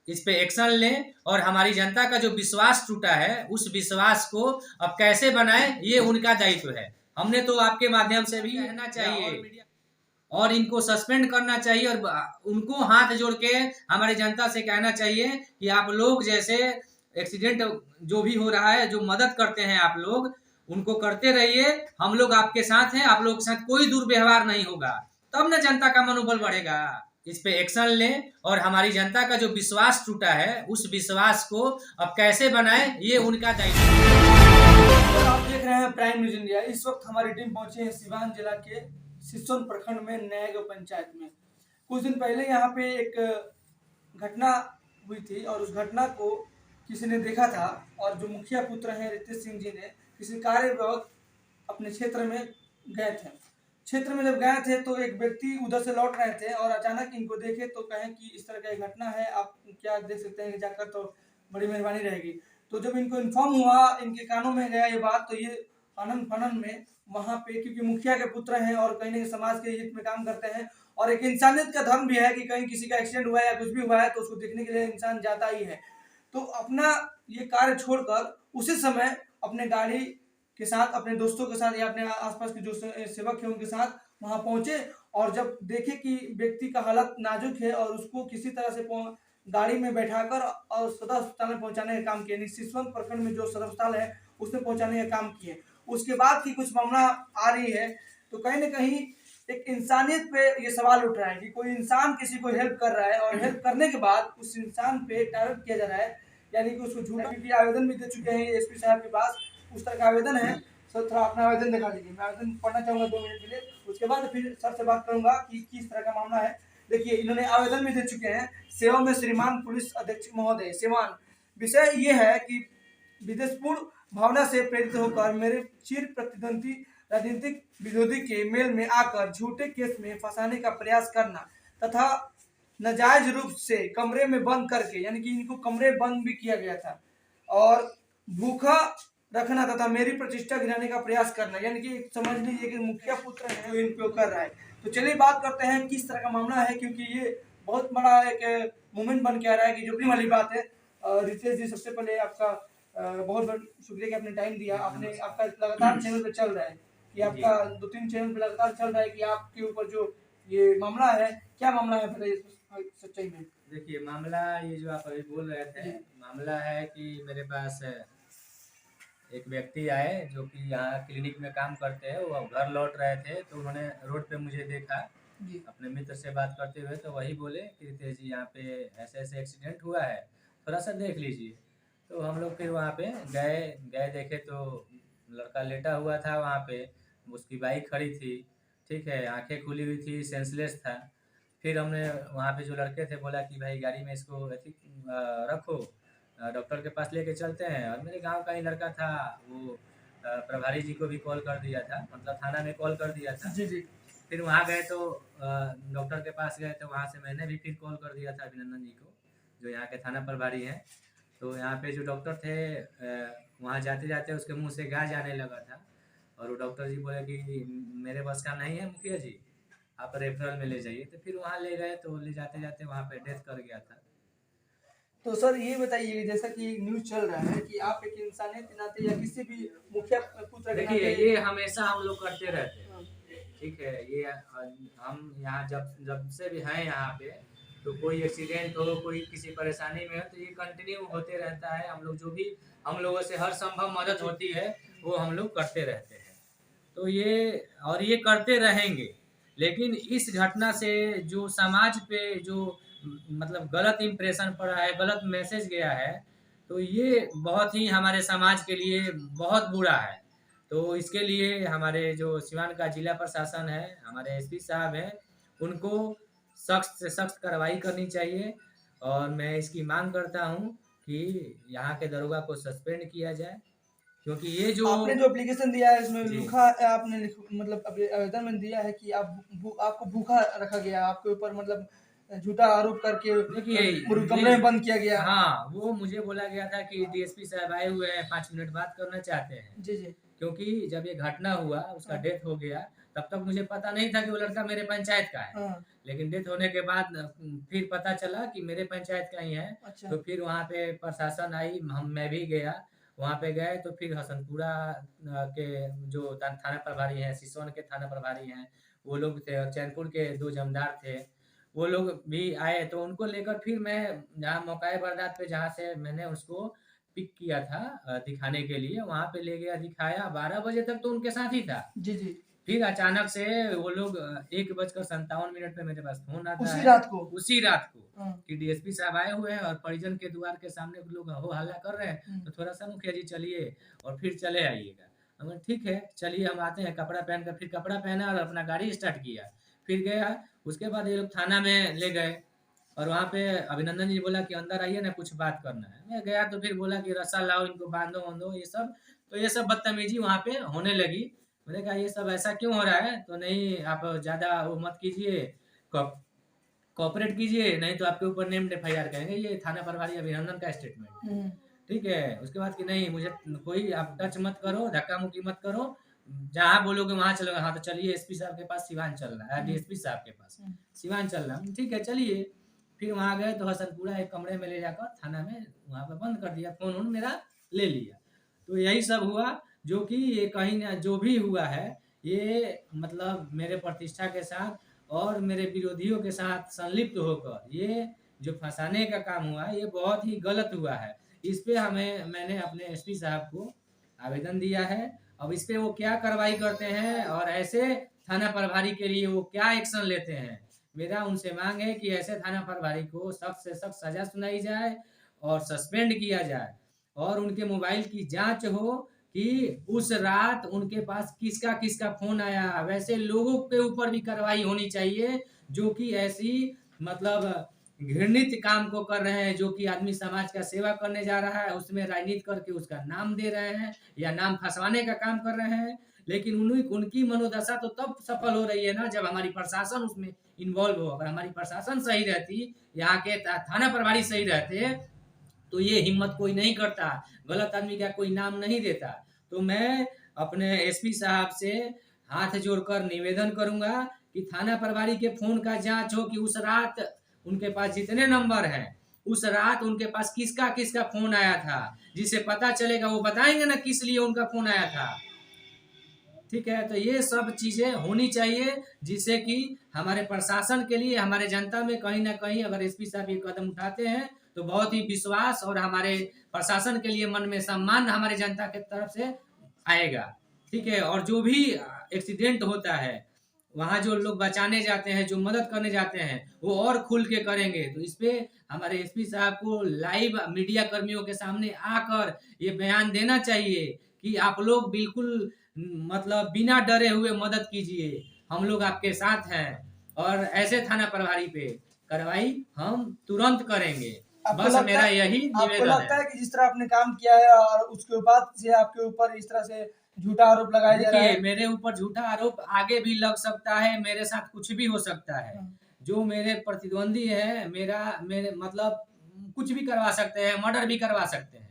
इस पे एक्शन लें और हमारी जनता का जो विश्वास टूटा है उस विश्वास को अब कैसे बनाएं ये उनका दायित्व है। हमने तो आपके माध्यम से भी कहना चाहिए और इनको सस्पेंड करना चाहिए और उनको हाथ जोड़ के हमारी जनता से कहना चाहिए कि आप लोग जैसे एक्सीडेंट जो भी हो रहा है जो मदद करते हैं आप लोग उनको करते रहिए। हम लोग आपके साथ हैं, आप लोगों के साथ कोई दुर्व्यवहार नहीं होगा, तब ना जनता का मनोबल बढ़ेगा। इस पे एक्शन लें और हमारी जनता का जो विश्वास टूटा है उस विश्वास को अब कैसे बनाएं ये उनका दायित्व है। आप देख रहे हैं प्राइम न्यूज इंडिया। इस वक्त हमारी टीम पहुंची है सिवान जिला के सिसोन प्रखंड में नया पंचायत में। कुछ दिन पहले यहाँ पे एक घटना हुई थी और उस घटना को किसी ने देखा था और जो मुखिया पुत्र हैं रितेश सिंह जी ने किसी कार्य वक्त अपने क्षेत्र में गए थे। क्षेत्र में जब गए थे तो एक व्यक्ति उधर से लौट रहे थे और अचानक इनको देखे तो कहें कि इस तरह का एक घटना है, आप क्या देख सकते हैं जाकर, तो बड़ी मेहरबानी रहेगी। तो जब इनको इन्फॉर्म हुआ, इनके कानों में गया ये बात, तो ये आनंद फानन में वहाँ पे, क्योंकि मुखिया के पुत्र हैं और कहीं ना कहीं समाज के हित में काम करते हैं और एक इंसानियत का धर्म भी है कि कहीं किसी का एक्सीडेंट हुआ है या कुछ भी हुआ है तो उसको देखने के लिए इंसान जाता ही है। तो अपना ये कार्य छोड़कर उसी समय अपने गाड़ी के साथ, अपने दोस्तों के साथ या अपने आसपास के जो सेवक हैं उनके साथ वहां पहुंचे और जब देखे कि व्यक्ति का हालत नाजुक है और उसको किसी तरह से गाड़ी में बैठाकर और सदर अस्पताल में पहुंचाने का काम किया। सिसवन प्रखंड में जो सदर अस्पताल है उसमें पहुंचाने का काम किए। उसके बाद की कुछ मामला आ रही है तो कहीं ना कहीं एक इंसानियत पे ये सवाल उठ रहा है कि कोई इंसान किसी को हेल्प कर रहा है और हेल्प करने के बाद उस इंसान पे टारगेट किया जा रहा है, यानी कि उसको झूठा, क्योंकि आवेदन भी दे चुके हैं एसपी साहब के पास, उस तरह का आवेदन है। सर थोड़ा अपना आवेदन दिखा दीजिए, मैं आवेदन पढ़ना चाहूँगा 2 मिनट के लिए, उसके बाद फिर सर से बात करूँगा कि किस तरह का मामला है। देखिए इन्होंने आवेदन भी दे चुके हैं। सेवा में श्रीमान पुलिस अधीक्षक महोदय सेवान, विषय ये है कि विदेशपूर्ण भावना से प्रेरित होकर मेरे चिर प्रतिद्वंदी राजनीतिक विरोधी के मेल में आकर झूठे केस में फंसाने का प्रयास करना तथा नाजायज रूप से कमरे में बंद करके, यानी कि इनको कमरे बंद भी किया गया था, और भूखा रखना तथा मेरी प्रतिष्ठा गिराने का प्रयास करना, यानी कि समझ लीजिए कि मुखिया पुत्र है जो इनको कर रहा है। तो चलिए बात करते हैं किस तरह का मामला है, क्योंकि ये बहुत बड़ा एक मूवमेंट बन के आ रहा है कि जुबली वाली बात है। रितेश जी, सबसे पहले आपका बहुत बहुत शुक्रिया कि आपने टाइम दिया। आपने आपका लगातार चैनल पे चल रहा है कि आपका 2-3 चैनल पे लगातार चल रहा है कि आपके ऊपर जो ये मामला है, क्या मामला है बताइए सच्चाई में। देखिए मामला ये जो आप अभी बोल रहे थे, मामला है कि मेरे पास एक व्यक्ति आए जो कि यहाँ क्लिनिक में काम करते हैं, वो घर लौट रहे थे तो उन्होंने रोड पे मुझे देखा अपने मित्र से बात करते हुए, तो वही बोले कि रितेश जी यहाँ पे ऐसे ऐसे एक्सीडेंट हुआ है, थोड़ा सा देख लीजिए। तो हम लोग फिर वहाँ पे गए गए देखे तो लड़का लेटा हुआ था वहाँ पे, उसकी बाइक खड़ी थी, ठीक है, आंखें खुली हुई थी, सेंसलेस था। फिर हमने वहाँ पे जो लड़के थे बोला कि भाई गाड़ी में इसको रखो, डॉक्टर के पास लेके चलते हैं। और मेरे गांव का ही लड़का था, वो प्रभारी जी को भी कॉल कर दिया था, मतलब थाना में कॉल कर दिया था। जी जी। फिर वहाँ गए तो डॉक्टर के पास गए तो वहाँ से मैंने भी फिर कॉल कर दिया था अभिनंदन जी को, जो यहाँ के थाना प्रभारी हैं। तो यहाँ पे जो डॉक्टर थे वहाँ जाते जाते उसके मुंह से गैस आने लगा था और वो डॉक्टर जी बोले कि मेरे बस का नहीं है मुखिया जी, आप रेफरल में ले जाइए। तो फिर वहाँ ले गए तो ले जाते जाते वहाँ पे डेथ कर गया था। तो सर ये बताइए, जैसा कि न्यूज चल रहा है कि आप एक इंसानियत के नाते या किसी भी मुखिया पुत्र के देखिए नाते, ये हमेशा हम लोग करते रहते हैं, ठीक है। ये हम यहाँ जब जब से भी हैं यहाँ पे, तो कोई एक्सीडेंट हो, कोई किसी परेशानी में हो, तो ये कंटिन्यू होते रहता है। हम लोग जो भी हम लोगों से हर संभव मदद होती है वो हम लोग करते रहते हैं। तो ये करते रहेंगे। लेकिन इस घटना से जो समाज पे जो मतलब गलत इम्प्रेशन पड़ा है, गलत मैसेज गया है, तो ये बहुत ही हमारे समाज के लिए बहुत बुरा है। तो इसके लिए हमारे जो सिवान का जिला प्रशासन है, हमारे एसपी साहब हैं, उनको सख्त से सख्त कार्रवाई करनी चाहिए। और मैं इसकी मांग करता हूँ कि यहाँ के दरोगा को सस्पेंड किया जाए, क्योंकि ये जो आपने जो एप्लीकेशन दिया है इसमें जी लिखा, आपने मतलब आवेदन में दिया है कि आपको भूखा रखा गया, आपके ऊपर मतलब झूठा आरोप करके देखिए कमरे में बंद किया गया। हाँ, वो मुझे बोला गया था कि डीएसपी साहब आए हुए हैं, 5 मिनट बात करना चाहते हैं। जी जी। क्योंकि जब ये घटना हुआ, उसका हाँ। डेथ हो गया, तब तक मुझे पता नहीं था कि वो लड़का मेरे पंचायत का है। हाँ, लेकिन डेथ होने के बाद फिर पता चला कि मेरे पंचायत का ही है। अच्छा। तो फिर वहाँ पे प्रशासन आई, मैं भी गया। वहाँ पे गए तो फिर हसनपुरा के जो थाना प्रभारी हैं, सिसवन के थाना प्रभारी हैं, वो लोग थे, और चैनपुर के 2 जमींदार थे, वो लोग भी आए। तो उनको लेकर फिर मैं जहाँ मौका वारदात पे जहाँ से मैंने उसको पिक किया था दिखाने के लिए, वहाँ पे ले गया, दिखाया। 12 बजे तक तो उनके साथ ही था। जी, जी। फिर अचानक से वो लोग 1:57 पे मेरे पास फ़ोन आता उसी है, रात को? उसी रात को, हाँ, कि डीएसपी साहब आए हुए हैं और परिजन के द्वार के सामने लोग हो हल्ला कर रहे हैं, हुँ। तो थोड़ा-सा मुखिया जी चलिए और फिर चले आइएगा। हम कहा ठीक है, चलिए हम आते हैं। कपड़ा पहन कर, फिर कपड़ा पहना और अपना गाड़ी स्टार्ट किया। फिर गया, उसके बाद ये लोग थाना में ले गए और वहाँ पे अभिनंदन जी बोला कि अंदर आइए ना, कुछ बात करना है। मैं गया तो फिर बोला कि रस्सा लाओ, इनको बाँधो-वाँधो ये सब। तो ये सब बदतमीज़ी वहाँ पे होने लगी। मैंने कहा ये सब ऐसा क्यों हो रहा है? तो नहीं, आप ज़्यादा वो मत कीजिए, कॉप कोऑपरेट कीजिए, नहीं तो आपके ऊपर नेम्ड एफआईआर करेंगे। ये थाना प्रभारी अभिनंदन का स्टेटमेंट है। हुँ, ठीक है? उसके बाद कि नहीं, मुझे कोई आप टच मत करो, धक्का-मुक्की मत करो, जहाँ बोलोगे वहाँ चलोगे। हाँ, तो चलिए एसपी साहब के पास सिवान चल रहा है, हुँ, डीएसपी साहब के पास हुँ। सिवान चल रहा है। ठीक है, चलिए। फिर वहाँ गए तो हसनपुरा एक कमरे में ले जाकर थाना में वहाँ पे बंद कर दिया, फ़ोन-वोन मेरा ले लिया। तो यही सब हुआ, जो कि ये कहीं न जो भी हुआ है, ये मतलब मेरे प्रतिष्ठा के साथ और मेरे विरोधियों के साथ संलिप्त होकर ये जो फँसाने का काम हुआ है, ये बहुत ही गलत हुआ है। इस पे मैंने अपने एसपी साहब को आवेदन दिया है। अब इस पे वो क्या कार्रवाई करते हैं और ऐसे थाना प्रभारी के लिए वो क्या एक्शन लेते हैं, मेरा उनसे मांग है कि ऐसे थाना प्रभारी को सख्त से सख्त सज़ा सुनाई जाए और सस्पेंड किया जाए और उनके मोबाइल की जाँच हो कि उस रात उनके पास किसका-किसका फ़ोन आया। वैसे लोगों के ऊपर भी कार्रवाई होनी चाहिए, जो कि ऐसी मतलब घृणित काम को कर रहे हैं, जो कि आदमी समाज का सेवा करने जा रहा है, उसमें राजनीति करके उसका नाम दे रहे हैं या नाम फँसवाने का काम कर रहे हैं। लेकिन उनकी मनोदशा तो तब सफल हो रही है ना, जब हमारी प्रशासन उसमें इन्वॉल्व हो। अगर हमारी प्रशासन सही रहती, यहाँ के थाना प्रभारी सही रहते, तो ये हिम्मत कोई नहीं करता, गलत आदमी का कोई नाम नहीं देता। तो मैं अपने एसपी साहब से हाथ जोड़कर निवेदन करूँगा कि थाना प्रभारी के फ़ोन का जाँच हो कि उस रात उनके पास जितने नंबर हैं, उस रात उनके पास किसका-किसका फ़ोन आया था, जिससे पता चलेगा, वो बताएँगे ना किस लिए उनका फ़ोन आया था। ठीक है? तो ये सब चीज़ें होनी चाहिए, जिससे कि हमारे प्रशासन के लिए, हमारे जनता में कहीं न कहीं अगर एसपी साहब ये कदम उठाते हैं, तो बहुत ही विश्वास और हमारे प्रशासन के लिए मन में सम्मान हमारे जनता के तरफ से आएगा। ठीक है? और जो भी एक्सीडेंट होता है, वहाँ जो लोग बचाने जाते हैं, जो मदद करने जाते हैं, वो और खुल के करेंगे। तो इस पे हमारे एसपी साहब को लाइव मीडिया कर्मियों के सामने आकर ये बयान देना चाहिए कि आप लोग बिल्कुल मतलब बिना डरे हुए मदद कीजिए, हम लोग आपके साथ हैं और ऐसे थाना प्रभारी पे कार्रवाई हम तुरंत करेंगे। बस मेरा यही आपको निवेदन लगता है। है कि जिस तरह आपने काम किया है और उसके बाद से आपके ऊपर इस तरह से झूठा आरोप लगाया जा रहा देखिए, है? मेरे ऊपर झूठा आरोप आगे भी लग सकता है, मेरे साथ कुछ भी हो सकता है। हुँ, जो मेरे प्रतिद्वंदी हैं, मेरे मतलब कुछ भी करवा सकते हैं, मर्डर भी करवा सकते हैं।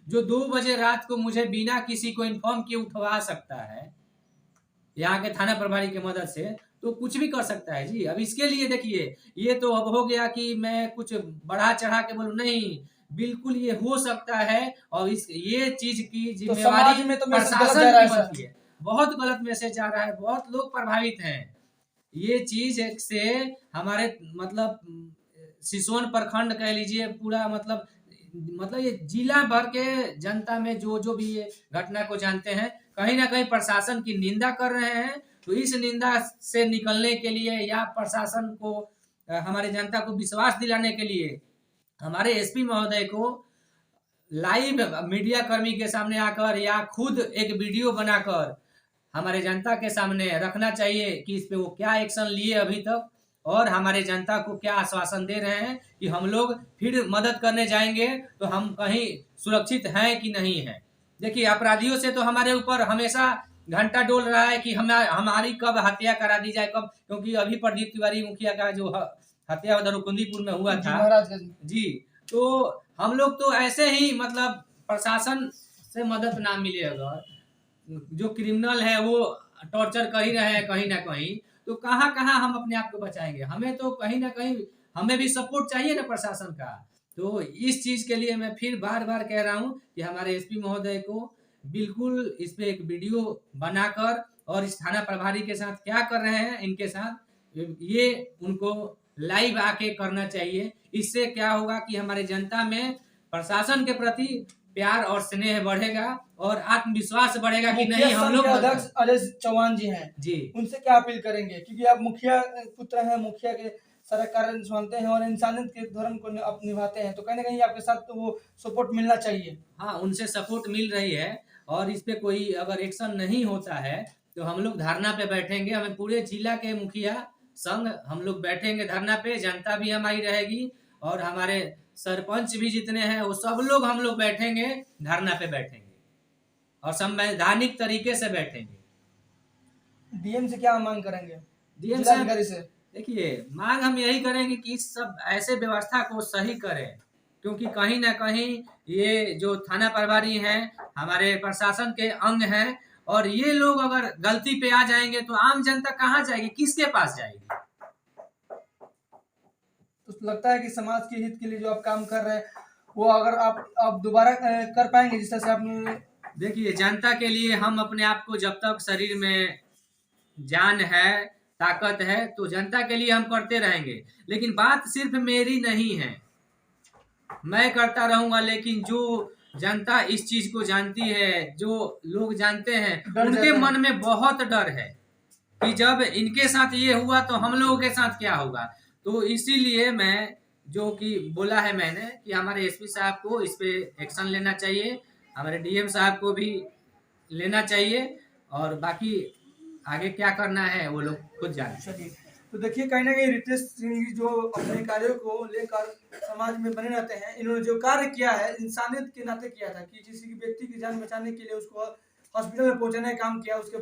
जो 2 बजे रात को मुझे बिना किसी को इन्फॉर्म किए उठवा सकता है, यहाँ के थाना प्रभारी की मदद से, तो कुछ भी कर सकता है जी। अब इसके लिए देखिए, ये तो अब हो गया कि मैं कुछ बढ़ा-चढ़ा के बोलूँ, नहीं, बिल्कुल ये हो सकता है और ये चीज़ की तो ज़िम्मेवारी समाज में तो मैसेज गलत जा प्रशासन रहा की है सर। बनती है। बहुत गलत मैसेज जा रहा है, बहुत लोग प्रभावित हैं। ये चीज़ से हमारे मतलब सिसोन प्रखंड कह लीजिए, पूरा मतलब ये जिला भर के जनता में जो भी ये घटना को जानते हैं, कहीं न कहीं प्रशासन की निंदा कर रहे हैं। तो इस निंदा से निकलने के लिए या प्रशासन को हमारे जनता को विश्वास दिलाने के लिए हमारे एसपी महोदय को लाइव मीडिया कर्मी के सामने आकर या खुद एक वीडियो बनाकर हमारे जनता के सामने रखना चाहिए कि इस पे वो क्या एक्शन लिए अभी तक और हमारे जनता को क्या आश्वासन दे रहे हैं कि हम लोग फिर मदद करने जाएंगे तो हम कहीं सुरक्षित हैं कि नहीं हैं। देखिए, अपराधियों से तो हमारे ऊपर हमेशा घंटा डोल रहा है कि हमारी कब हत्या करा दी जाए, कब, क्योंकि अभी प्रदीप तिवारी मुखिया का जो हत्या उधर रुकुंदीपुर में हुआ जी, था महाराजगंज। जी। तो हम लोग तो ऐसे ही मतलब प्रशासन से मदद ना मिले अगर, जो क्रिमिनल है वो टॉर्चर कर ही रहे हैं कहीं ना कहीं, तो कहाँ कहाँ हम अपने आप को बचाएंगे? हमें तो कहीं ना कहीं हमें भी सपोर्ट चाहिए ना प्रशासन का। तो इस चीज के लिए मैं फिर बार बार कह रहा हूँ कि हमारे एसपी महोदय को बिल्कुल इस पे एक वीडियो बनाकर, और इस थाना प्रभारी के साथ क्या कर रहे हैं इनके साथ, ये उनको लाइव आके करना चाहिए। इससे क्या होगा कि हमारे जनता में प्रशासन के प्रति प्यार और स्नेह बढ़ेगा और आत्मविश्वास बढ़ेगा कि नहीं हम लोग अध्यक्ष अजय चौहान जी हैं जी, उनसे क्या अपील करेंगे, क्योंकि आप मुखिया पुत्र हैं, मुखिया के सारा कार्य संभालते हैं और इंसानियत के धर्म को आप निभाते हैं, तो कहीं ना कहीं आपके साथ तो वो सपोर्ट मिलना चाहिए। हाँ उनसे सपोर्ट मिल रही है, और इस पे कोई अगर एक्शन नहीं होता है तो हम लोग धरना पे बैठेंगे। हमें पूरे जिला के मुखिया संग हम लोग बैठेंगे धरना पे, जनता भी हमारी रहेगी और हमारे सरपंच भी जितने हैं वो सब लोग हम लोग बैठेंगे, धरना पे बैठेंगे और संवैधानिक तरीके से बैठेंगे। डीएम से क्या मांग करेंगे? डीएम जिलाधिकारी से देखिए मांग हम यही करेंगे कि इस सब ऐसे व्यवस्था को सही करें, क्योंकि कहीं ना कहीं ये जो थाना प्रभारी हैं हमारे प्रशासन के अंग हैं, और ये लोग अगर गलती पे आ जाएंगे तो आम जनता कहाँ जाएगी, किसके पास जाएगी? तो लगता है कि समाज के हित के लिए जो आप काम कर रहे हैं वो अगर आप दोबारा कर पाएंगे जिस तरह से आपने? देखिए जनता के लिए हम अपने आप को, जब तक शरीर में जान है, ताकत है, तो जनता के लिए हम करते रहेंगे। लेकिन बात सिर्फ मेरी नहीं है, मैं करता रहूंगा, लेकिन जो जनता इस चीज को जानती है, जो लोग जानते हैं, उनके मन में बहुत डर है कि जब इनके साथ ये हुआ तो हम लोगों के साथ क्या होगा। तो इसीलिए मैं जो कि बोला है मैंने कि हमारे एसपी साहब को इस पे एक्शन लेना चाहिए, हमारे डीएम साहब को भी लेना चाहिए, और बाकी आगे क्या करना है वो लोग खुद जाने। चलिए, तो देखिए कहीं ना कहीं रितेश सिंह जी जो अपने कार्यों को लेकर समाज में बने रहते हैं, इन्होंने जो कार्य किया है इंसानियत के नाते किया था कि किसी व्यक्ति की जान बचाने के लिए उसको हॉस्पिटल में पहुंचाने का काम किया, उसके